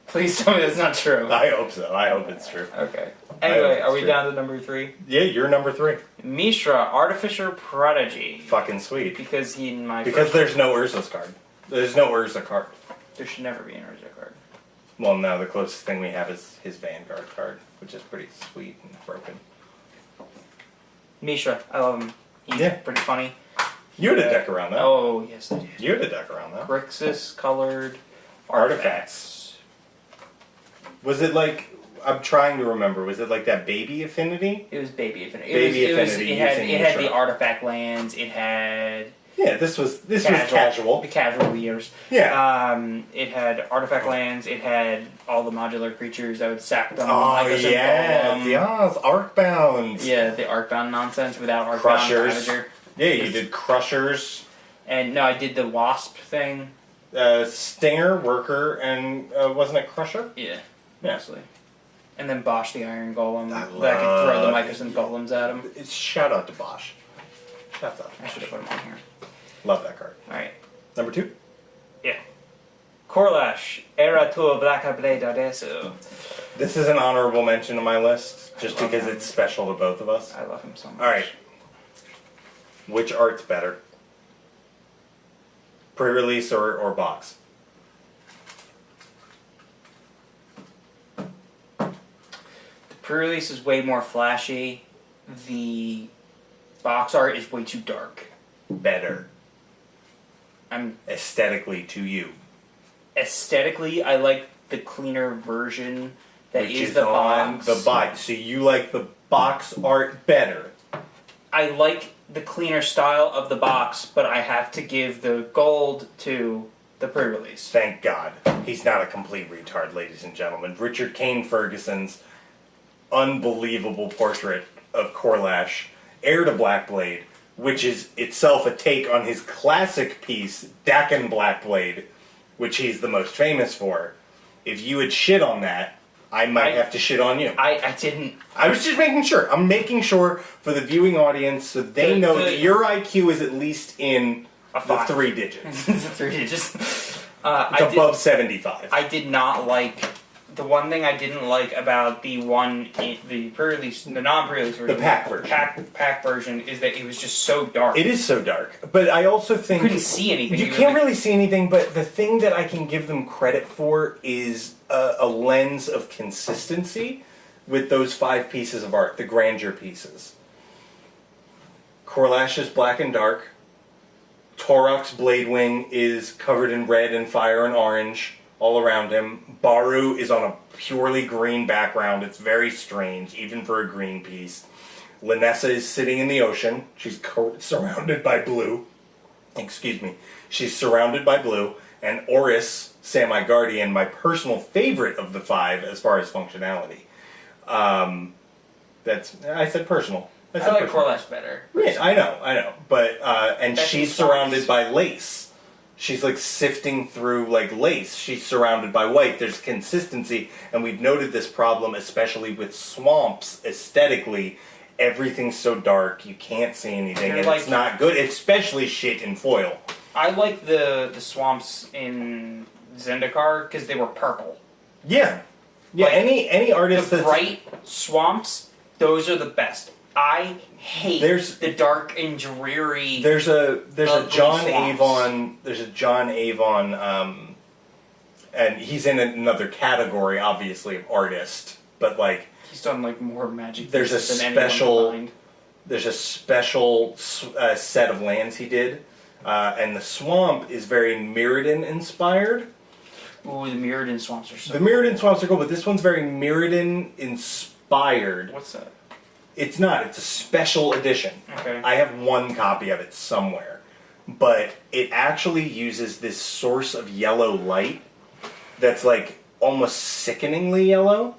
Please tell me that's not true. I hope so. I hope it's true. Okay. Anyway, are we down to number 3? Yeah, you're number 3. Mishra, Artificer Prodigy. Fucking sweet. Because there's no Urza's card. There's no Urza card. There should never be an Urza card. Well, no, the closest thing we have is his Vanguard card, which is pretty sweet and broken. Mishra, I love him. He's pretty funny. You had a deck around that. Oh, yes, I did. You had a deck around that. Grixis colored artifacts. Was it like... I'm trying to remember. Was it like that Baby Affinity? It was Baby Affinity. It had the artifact lands. It had... Yeah, this was casual. The casual years. Yeah. It had artifact lands. It had all the modular creatures that would sack them. Oh, yeah. Yes, Arcbound. Yeah, the Arcbound nonsense without Arcbound. Crushers. Ravager. Yeah, you did Crushers. And no, I did the Wasp thing. Stinger, Worker, and wasn't it Crusher? Yeah, mostly. And then Bosch the Iron Golem. I could throw the Mycosynth Golems at him. Shout out to Bosch. Shout out. I should have put him on here. Love that card. Alright. Number 2? Yeah. Korlash, Era Tua Blacka Blade Adesu. This is an honorable mention on my list, just because him. it's special to both of us. I love him so much. Alright. Which art's better? Pre-release or box? The pre-release is way more flashy. The box art is way too dark. Better. I'm Aesthetically to you. aesthetically, I like the cleaner version that Which is is the on box. the box. So you like the box art better. I like the cleaner style of the box, but I have to give the gold to the pre-release. Thank God. He's not a complete retard, ladies and gentlemen. Richard Kane Ferguson's unbelievable portrait of Corlash, heir to Blackblade, which is itself a take on his classic piece, Dakin Blackblade, which he's the most famous for. If you had shit on that, I might have to shit on you. I didn't. I was just making sure. I'm making sure for the viewing audience so they know that your IQ is at least in A the 5. 3 digits. It's a 3 digits. It's above 75. I did not like. The one thing I didn't like about the pre-release, the non-pre-release version, The pack version. pack version, is that it was just so dark. It is so dark, but I also think You couldn't see anything. You You were can't like- really see anything. But the thing that I can give them credit for is a lens of consistency with those 5 pieces of art, the grandeur pieces. Corlash is black and dark. Torok's Bladewing is covered in red and fire and orange all around him. Baru is on a purely green background. It's very strange, even for a green piece. Linessa is sitting in the ocean. She's surrounded by blue. Excuse me. She's surrounded by blue. And Oris, Sami Guardian, my personal favorite of the 5 as far as functionality. I said personal. I like Corlash better. Yeah, I know. But, and That's she's his surrounded size. by lace. She's like sifting through like lace. She's surrounded by white. There's consistency, and we've noted this problem, especially with swamps aesthetically. Everything's so dark, you can't see anything, and it's not good, especially shit in foil. I like the swamps in Zendikar because they were purple. Yeah. Like, any artist The that's bright swamps, those are the best. I hate the dark and dreary. There's a John swamps. Avon. There's a John Avon, and he's in another category, obviously, of artist. But like, He's done like more magic. there's a pieces than anyone special. combined. There's a special set of lands he did, and the swamp is very Mirrodin inspired. Ooh, the Mirrodin swamps are so. The Mirrodin swamps are cool, but this one's very Mirrodin inspired. What's that? It's not. It's a special edition. Okay. I have one copy of it somewhere. But it actually uses this source of yellow light that's like almost sickeningly yellow.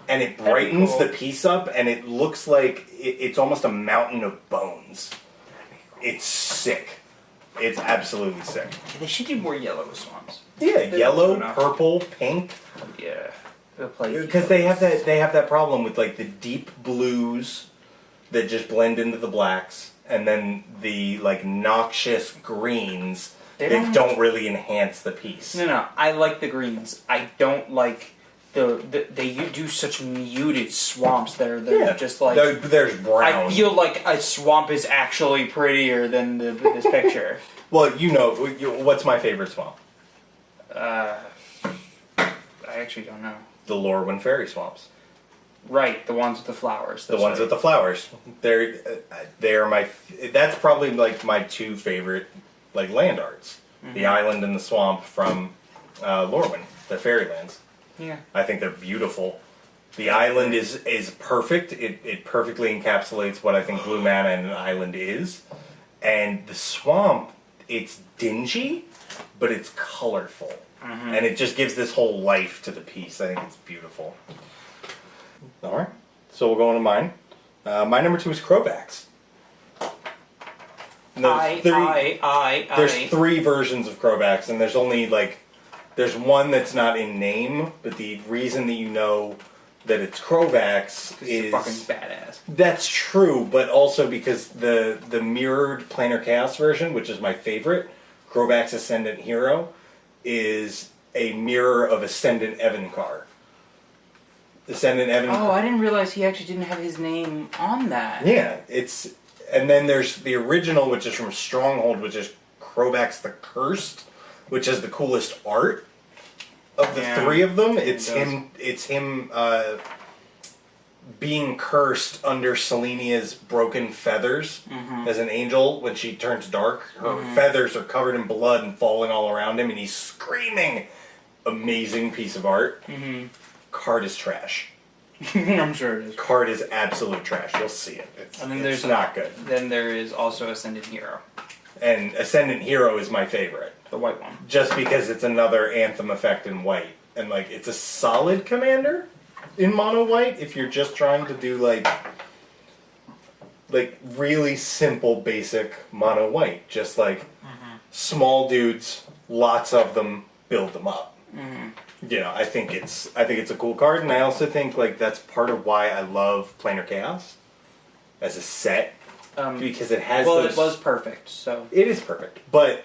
And it brightens cool. the piece up, and it looks like it's almost a mountain of bones. It's sick. It's absolutely sick. They should do more yellow swamps. Yeah, They yellow, don't do enough. purple, pink. Yeah. They'll play Because they have that problem with like the deep blues that just blend into the blacks, and then the like noxious greens They that don't- don't really enhance the piece. No. I like the greens. I don't like they do such muted swamps that are just like. There's brown. I feel like a swamp is actually prettier than this picture. Well, what's my favorite swamp? I actually don't know. The Lorwyn Fairy Swamps. Right, the ones with the flowers. The ones with the flowers. They're my. That's probably like my 2 favorite like land arts. Mm-hmm. The island and the swamp from Lorwyn, the Fairylands. Yeah. I think they're beautiful. The island is perfect. It perfectly encapsulates what I think Blue Mana and an island is. And the swamp, it's dingy, but it's colorful. Mm-hmm. And it just gives this whole life to the piece. I think it's beautiful. Alright, so we'll go on to mine. My number 2 is Crowbacks. There's 3 versions of Crowbacks, and there's only there's one that's not in name, but the reason that you know that it's Crowbacks is fucking badass. That's true, but also because the mirrored Planar Chaos version, which is my favorite, Crowbacks Ascendant Hero, is a mirror of Ascendant Evankar. Ascendant Evan. Oh, I didn't realize he actually didn't have his name on that. Yeah, and then there's the original, which is from Stronghold, which is Krovak's the Cursed, which is the coolest art of the three of them. It's him being cursed under Selenia's broken feathers as an angel. When she turns dark, her feathers are covered in blood and falling all around him, and he's screaming. Amazing piece of art. Card is trash. I'm sure it is. Card is absolute trash. You'll see it. It's not good. Then there is also Ascendant Hero. And Ascendant Hero is my favorite. The white one. Just because it's another Anthem effect in white. And, like, it's a solid commander in mono white if you're just trying to do, like really simple, basic mono white. Just, like, small dudes, lots of them, build them up. You know, I think it's a cool card, and I also think, like, that's part of why I love Planar Chaos as a set. Because it has it was perfect, so... It is perfect, but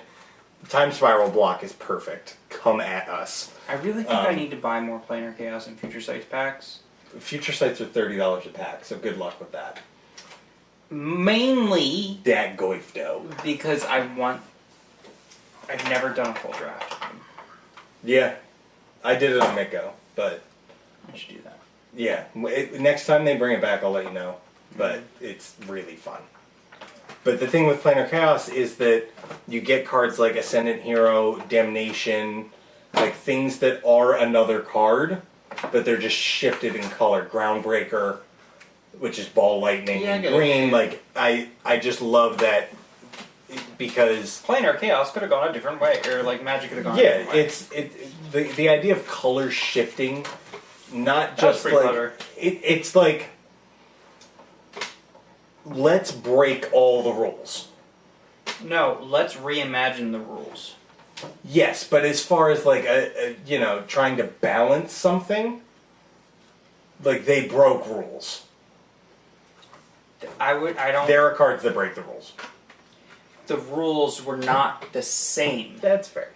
Time Spiral block is perfect. Come at us. I really think I need to buy more Planar Chaos and Future Sights packs. Future Sights are $30 a pack, so good luck with that. Mainly... Dat Goifdo. Because I've never done a full draft of them. Yeah. I did it on Miko, but... I should do that. Yeah. Next time they bring it back, I'll let you know. But it's really fun. But the thing with Planar Chaos is that you get cards like Ascendant Hero, Damnation, like things that are another card, but they're just shifted in color. Groundbreaker, which is Ball Lightning and green. Like, I just love that because... Planar Chaos could have gone a different way, or like Magic could have gone a different way. The idea of color shifting, not just like... Clever. It's like... Let's break all the rules. No, let's reimagine the rules. Yes, but as far as like trying to balance something, like they broke rules. There are cards that break the rules. The rules were not the same. That's fair.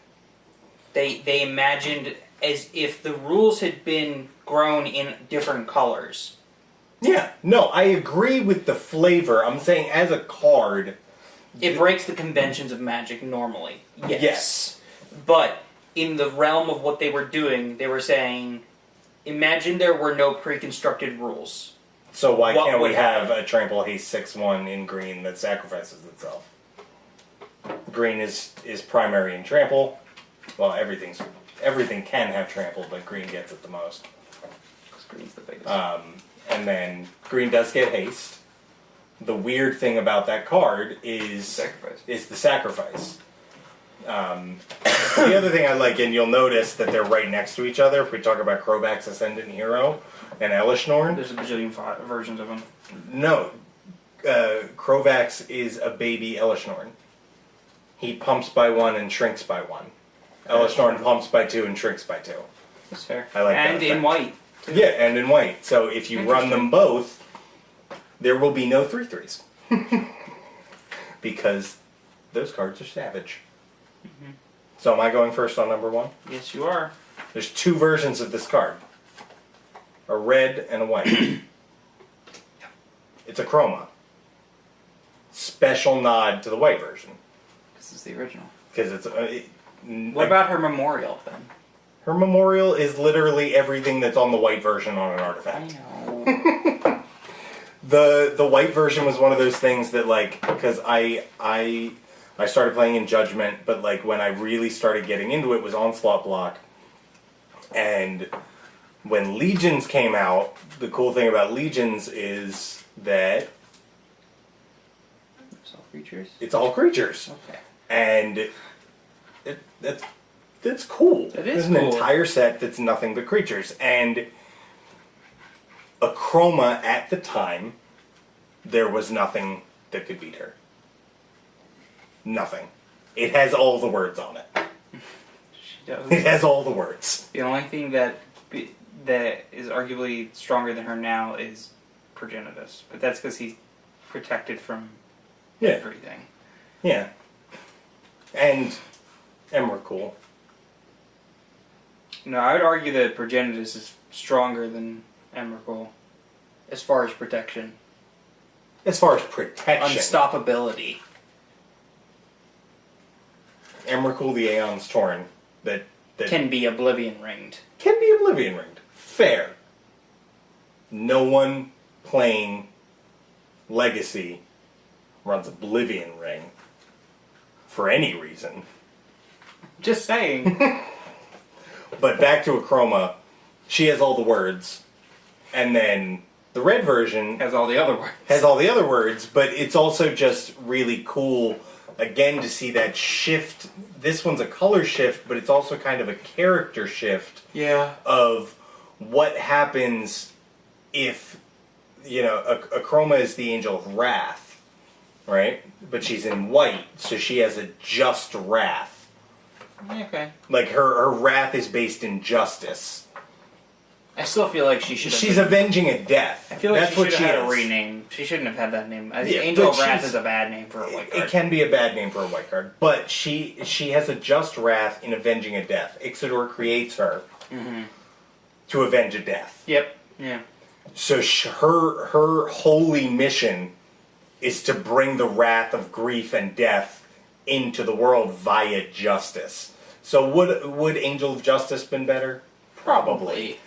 They imagined as if the rules had been grown in different colors. Yeah, no, I agree with the flavor. I'm saying as a card... It breaks the conventions of Magic normally. Yes. But in the realm of what they were doing, they were saying, imagine there were no pre-constructed rules. So why can't we have a Trample Haste 6/1 in green that sacrifices itself? Green is primary in Trample. Well, everything can have Trample, but green gets it the most. Because green's the biggest. And then green does get haste. The weird thing about that card is the sacrifice. The other thing I like, and you'll notice that they're right next to each other if we talk about Krovak's Ascendant Hero and Elishnorn. There's a bajillion versions of them. No. Krovak's is a baby Elishnorn. He pumps by 1 and shrinks by 1. Elishnorn pumps by 2 and shrinks by 2. That's fair. I like that. And in white. Yeah, and in white. So if you run them both, there will be no 3/3s. Because those cards are savage. So am I going first on number 1? Yes, you are. There's 2 versions of this card. A red and a white. It's a chroma. Special nod to the white version. This is the original. Because it's... what about her memorial, then? Her memorial is literally everything that's on the white version on an artifact. I know. The white version was one of those things that, like, because I started playing in Judgment, but like when I really started getting into it was Onslaught block. And when Legions came out, the cool thing about Legions is that It's all creatures? it's all creatures. Okay. And that's cool. It is There's cool. an entire set that's nothing but creatures. And a chroma at the time, there was nothing that could beat her. Nothing. It has all the words on it. She does. It has all the words. The only thing that is arguably stronger than her now is Progenitus. But that's because he's protected from everything. Yeah. And Emrakul. No, I would argue that Progenitus is stronger than Emrakul. As far as protection. As far as protection. Unstoppability. Emrakul the Aeon's Torn. That Can be Oblivion Ringed. Can be Oblivion Ringed. Fair. No one playing Legacy runs Oblivion Ring. For any reason. Just saying. But back to Akroma. She has all the words. And then the red version Has all the other words. has all the other words, but it's also just really cool, again, to see that shift. This one's a color shift, but it's also kind of a character shift Yeah. of what happens if, Akroma is the Angel of Wrath, right? But she's in white, so she has a just wrath. Okay. Like, her wrath is based in justice. I still feel like she should have... She's avenging a death. I feel like That's she what should have had is. a rename. She shouldn't have had that name. I think Yeah, Angel but of Wrath she's- is a bad name for a white card. It can be a bad name for a white card, but she has a just wrath in avenging a death. Ixidor creates her to avenge a death. Yep. Yeah. So her holy mission is to bring the wrath of grief and death into the world via justice. So would Angel of Justice been better? Probably.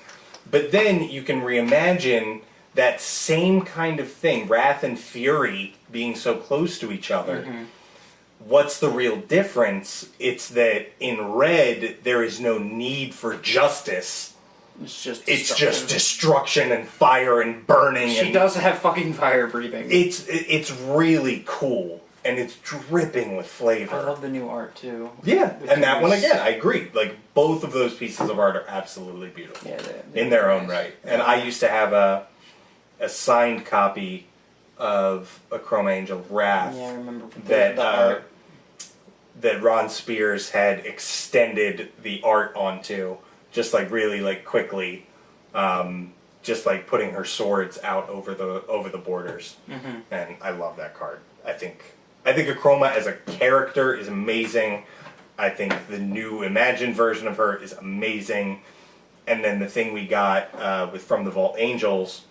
But then you can reimagine that same kind of thing, wrath and fury being so close to each other. What's the real difference? It's that in red, there is no need for justice. It's just It's just destruction and fire and burning. She and does have fucking fire breathing. It's really cool, and it's dripping with flavor. I love the new art too. Yeah, Which and that one is- again, I agree. Like, both of those pieces of art are absolutely beautiful. Yeah, In their own right. And I used to have a signed copy of Akroma Angel Wrath Yeah, I remember that the art. that Ron Spears had extended the art onto, just like really like quickly, just like putting her swords out over the borders. And I love that card. I think Akroma as a character is amazing. I think the new Imagined version of her is amazing. And then the thing we got with From the Vault Angels,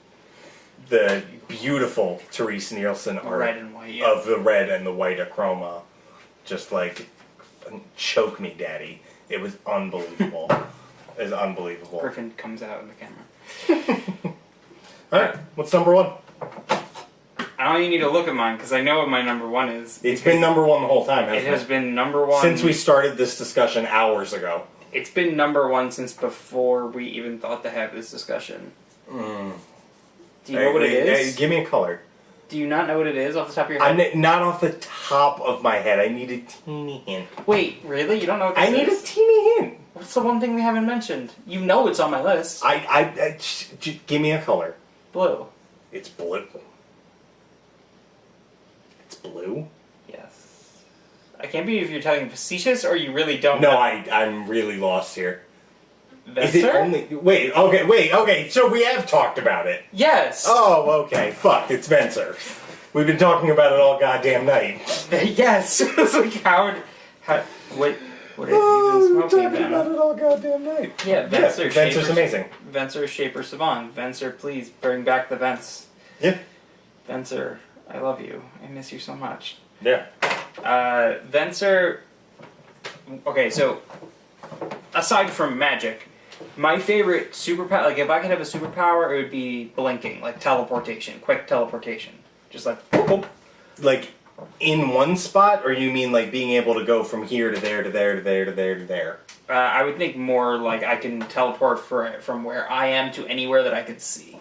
the beautiful Therese Nielsen art Red and white, yeah. of the red and the white Akroma, just like choke me, daddy. It was unbelievable. It was unbelievable. Griffin comes out in the camera. All right, what's number one? I don't even need to look at mine because I know what my number one is. It's been number one the whole time, It hasn't has been number one Since we started this discussion hours ago. It's been number one since before we even thought to have this discussion. Do you know what it is? Give me a color. Do you not know what it is off the top of your head? Not off the top of my head. I need a teeny hint. Wait, really? You don't know what this I need is? a teeny hint. What's the one thing we haven't mentioned? You know it's on my list. Give me a color. Blue. It's blue. It's blue? Yes. I can't believe if you're telling facetious or you really don't No, know. I'm really lost here. Vesser? Is it only... Wait, okay, so we have talked about it. Yes! Oh, okay, fuck, it's Venser. We've been talking about it all goddamn night. Yes! It's like, what have you Oh, been we've been smoking talking then? about it all goddamn night. Yeah, Venser. Venser's Shaper- amazing. Venser, Shaper, Savant. Venser, please, bring back the Vents. Yeah. Venser, I love you. I miss you so much. Yeah. Venser... Okay, so, aside from magic, my favorite superpower, like if I could have a superpower, it would be blinking, like teleportation, quick teleportation. Just like, boop, boop. Like, in one spot, or you mean like being able to go from here to there to there to there to there to there? I would think more like I can teleport from where I am to anywhere that I could see.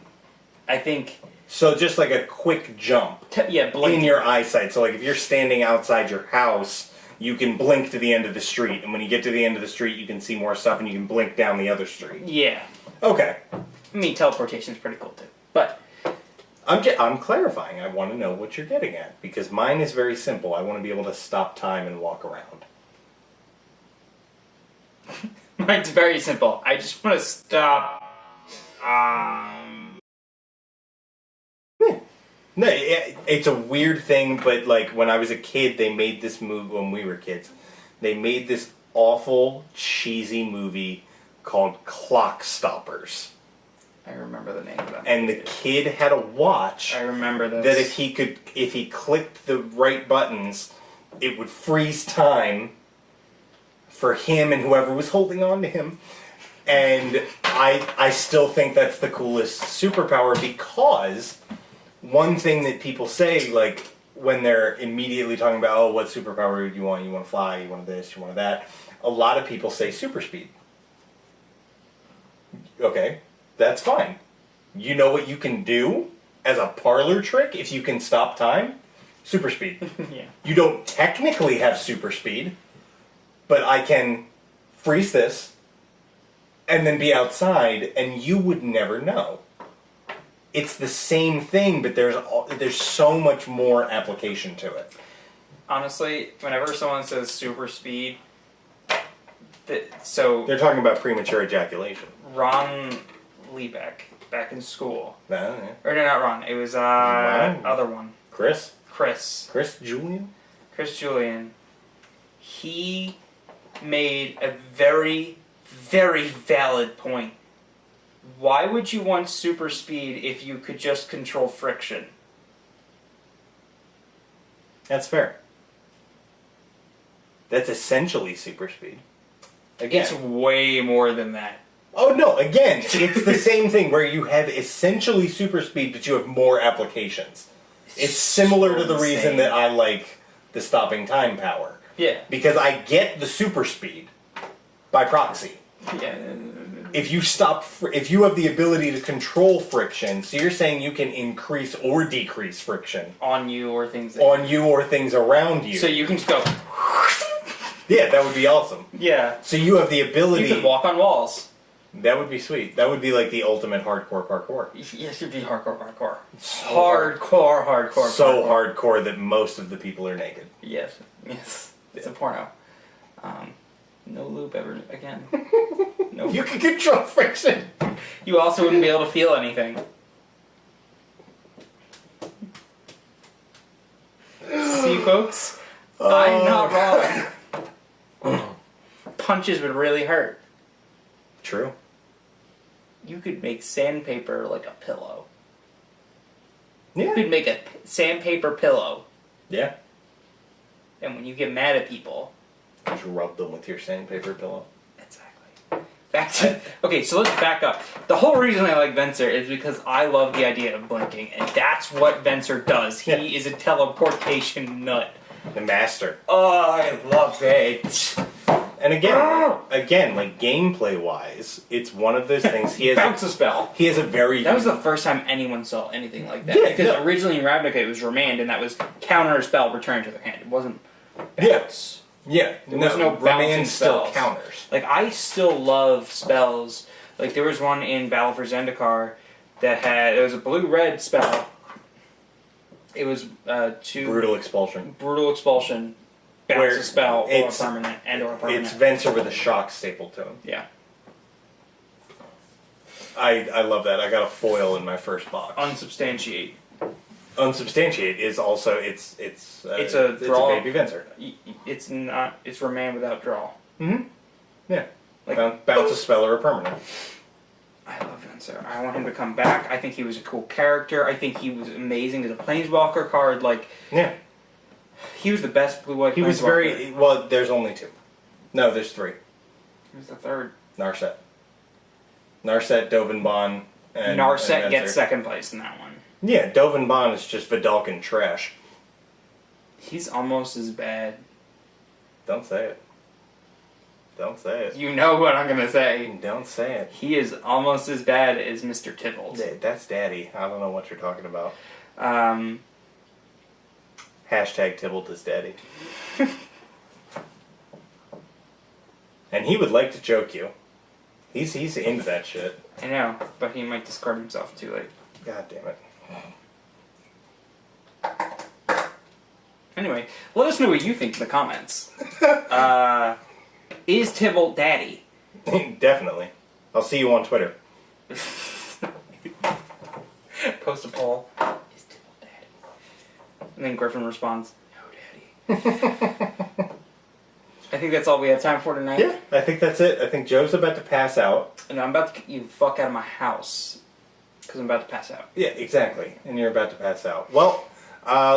I think... So just like a quick jump blinking. in your eyesight. So like if you're standing outside your house, you can blink to the end of the street, and when you get to the end of the street, you can see more stuff, and you can blink down the other street. Yeah. Okay. I mean, teleportation's pretty cool too. But... I'm clarifying. I want to know what you're getting at, because mine is very simple. I want to be able to stop time and walk around. Mine's very simple. I just want to stop... No, it's a weird thing, but like when I was a kid, they made this movie, when we were kids, they made this awful, cheesy movie called Clock Stoppers. I remember the name of that. And the kid had a watch. I remember this. That if he clicked the right buttons, it would freeze time for him and whoever was holding on to him. And I still think that's the coolest superpower, because one thing that people say, like, when they're immediately talking about, oh, what superpower do you want? You want to fly, you want this, you want that. A lot of people say super speed. Okay, that's fine. You know what you can do as a parlor trick if you can stop time? Super speed. Yeah. You don't technically have super speed, but I can freeze this and then be outside, and you would never know. It's the same thing, but there's so much more application to it. Honestly, whenever someone says super speed, so They're talking about premature ejaculation. Ron Liebeck, back in school. Yeah. Or no, not Ron. It was Ron? other one. Chris Julian. Julian. He made a very, very valid point. Why would you want super speed if you could just control friction? That's fair. That's essentially super speed. Again. It's way more than that. Oh no, again, it's the same thing where you have essentially super speed, but you have more applications. It's similar to the reason that I like the stopping time power. Yeah. Because I get the super speed by proxy. Yeah. If you have the ability to control friction, so you're saying you can increase or decrease friction On you or things around you. So you can just go. Yeah, that would be awesome. Yeah. So you have the ability. You can walk on walls. That would be sweet. That would be like the ultimate hardcore parkour. Yes, you'd be hardcore. Hardcore. So hardcore that most of the people are naked. Yes. It's a porno. No loop ever again. No. You can control friction. You also wouldn't be able to feel anything. See, folks? I'm not wrong. Punches would really hurt. True. You could make sandpaper like a pillow. Yeah. You could make a sandpaper pillow. Yeah. And when you get mad at people... Just rub them with your sandpaper pillow. Exactly. Okay, so let's back up. The whole reason I like Venser is because I love the idea of blinking, and that's what Venser does. He is a teleportation nut. The master. Oh, I love it. And again, like gameplay-wise, it's one of those things. He has Bounce a spell. He has a very... That was the first time anyone saw anything like that. Yeah, because originally in Ravnica it was remand, and that was counter a spell, return to their hand. It wasn't bounce. Yeah. There was no bouncing remand still spells. counters. Like, I still love spells. Like, there was one in Battle for Zendikar that it was a blue-red spell. It was Brutal Expulsion. Brutal Expulsion, bounce a spell, or a permanent, or a permanent. It's Venser with a shock stapled to him. Yeah. I love that. I got a foil in my first box. Unsubstantiate. Unsubstantiate is also it's a It's draw. a baby Venser. It's not. It's remand without draw. Mm-hmm. Yeah. Like, bounce a spell or a permanent. I love Venser. I want him to come back. I think he was a cool character. I think he was amazing as a Planeswalker card. Like, yeah, he was the best blue-white. He was very well. There's only two. No, there's three. Who's the third? Narset, Dovinbon, and Narset and gets second place in that one. Yeah, Dovinbon is just Vidalcan trash. He's almost as bad. Don't say it. Don't say it. You know what I'm gonna say. Don't say it. He is almost as bad as Mr. Tibbles. That's Daddy. I don't know what you're talking about. Um. Hashtag Tybalt is Daddy. And he would like to choke you. He's into that shit. I know, but he might discard himself too late. God damn it. Anyway, let us know what you think in the comments. Is Tybalt daddy? Definitely. I'll see you on Twitter. Post a poll. Is Tybalt daddy? And then Griffin responds, no daddy. I think that's all we have time for tonight. Yeah, I think that's it. I think Joe's about to pass out. And I'm about to get you the fuck out of my house. Because I'm about to pass out. Yeah, exactly. And you're about to pass out. Well,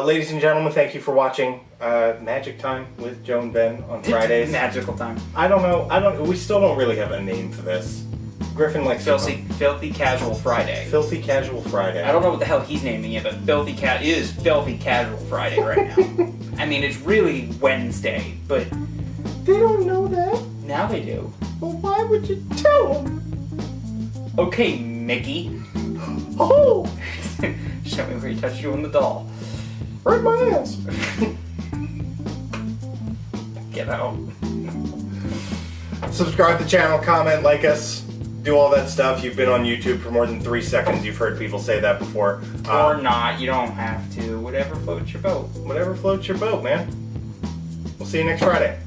ladies and gentlemen, thank you for watching Magic Time with Joe and Ben on Fridays. Magical time. I don't know. We still don't really have a name for this. Griffin likes Filthy Casual Friday. Filthy Casual Friday. I don't know what the hell he's naming it, but it is Filthy Casual Friday right now. I mean, it's really Wednesday, but They don't know that. now they do. Well, why would you tell them? Okay, Mickey. Oh, Show me where he touched you on the doll. right in my ass. Get out. Subscribe to the channel, comment, like us, do all that stuff. You've been on YouTube for more than 3 seconds. You've heard people say that before. Or not. You don't have to. Whatever floats your boat. Whatever floats your boat, man. We'll see you next Friday.